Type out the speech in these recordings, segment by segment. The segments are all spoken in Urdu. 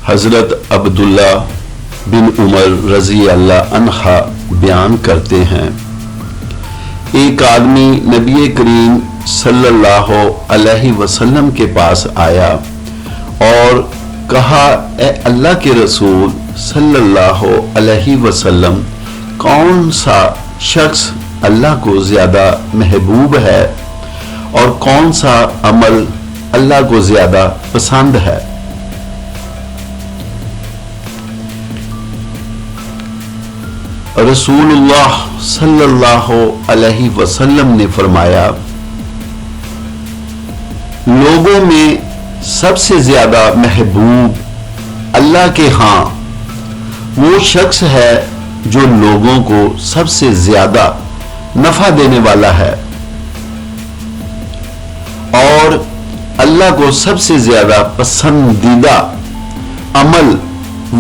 حضرت عبداللہ بن عمر رضی اللہ عنہ بیان کرتے ہیں، ایک آدمی نبی کریم صلی اللہ علیہ وسلم کے پاس آیا اور کہا، اے اللہ کے رسول صلی اللہ علیہ وسلم، کون سا شخص اللہ کو زیادہ محبوب ہے اور کون سا عمل اللہ کو زیادہ پسند ہے؟ رسول اللہ صلی اللہ علیہ وسلم نے فرمایا، لوگوں میں سب سے زیادہ محبوب اللہ کے ہاں وہ شخص ہے جو لوگوں کو سب سے زیادہ نفع دینے والا ہے، اور اللہ کو سب سے زیادہ پسندیدہ عمل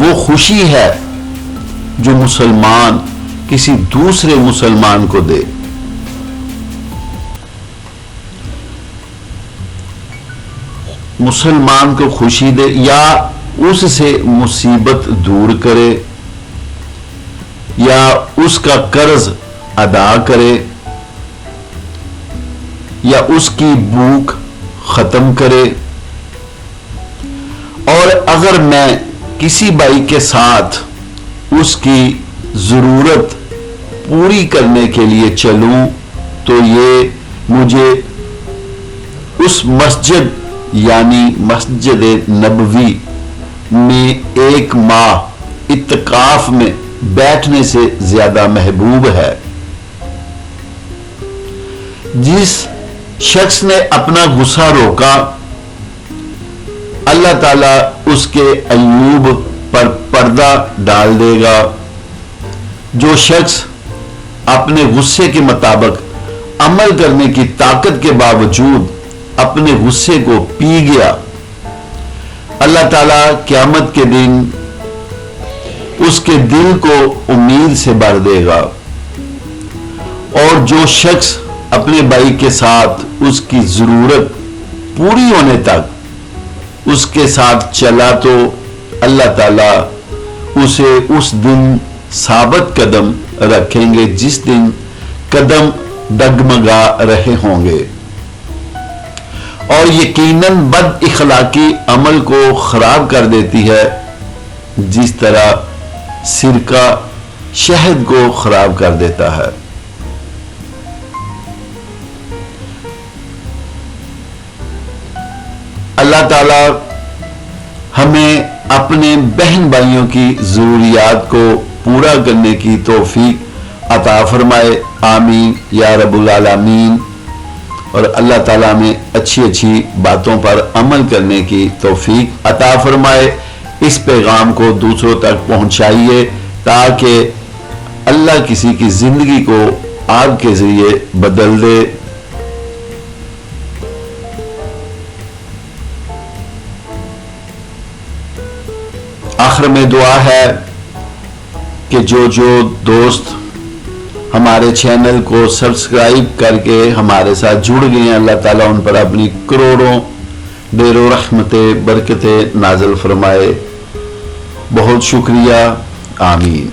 وہ خوشی ہے جو مسلمان کسی دوسرے مسلمان کو دے۔ مسلمان کو خوشی دے یا اس سے مصیبت دور کرے یا اس کا قرض ادا کرے یا اس کی بھوک ختم کرے۔ اور اگر میں کسی بھائی کے ساتھ اس کی ضرورت پوری کرنے کے لیے چلوں تو یہ مجھے اس مسجد یعنی مسجد نبوی میں 1 ماہ اعتکاف میں بیٹھنے سے زیادہ محبوب ہے۔ جس شخص نے اپنا غصہ روکا، اللہ تعالیٰ اس کے عیوب پر پردہ ڈال دے گا۔ جو شخص اپنے غصے کے مطابق عمل کرنے کی طاقت کے باوجود اپنے غصے کو پی گیا، اللہ تعالیٰ قیامت کے دن اس کے دل کو امید سے بھر دے گا۔ اور جو شخص اپنے بھائی کے ساتھ اس کی ضرورت پوری ہونے تک اس کے ساتھ چلا تو اللہ تعالیٰ اسے اس دن ثابت قدم رکھیں گے جس دن قدم ڈگمگا رہے ہوں گے۔ اور یقیناً بد اخلاقی عمل کو خراب کر دیتی ہے جس طرح سرکہ شہد کو خراب کر دیتا ہے۔ اللہ تعالیٰ ہمیں اپنے بہن بھائیوں کی ضروریات کو پورا کرنے کی توفیق عطا فرمائے، آمین یا رب العالمین۔ اور اللہ تعالیٰ میں اچھی باتوں پر عمل کرنے کی توفیق عطا فرمائے۔ اس پیغام کو دوسروں تک پہنچائیے تاکہ اللہ کسی کی زندگی کو آپ کے ذریعے بدل دے۔ آخر میں دعا ہے کہ جو دوست ہمارے چینل کو سبسکرائب کر کے ہمارے ساتھ جڑ گئے ہیں، اللہ تعالیٰ ان پر اپنی کروڑوں ڈیروں رحمتیں برکتیں نازل فرمائے۔ بہت شکریہ، آمین۔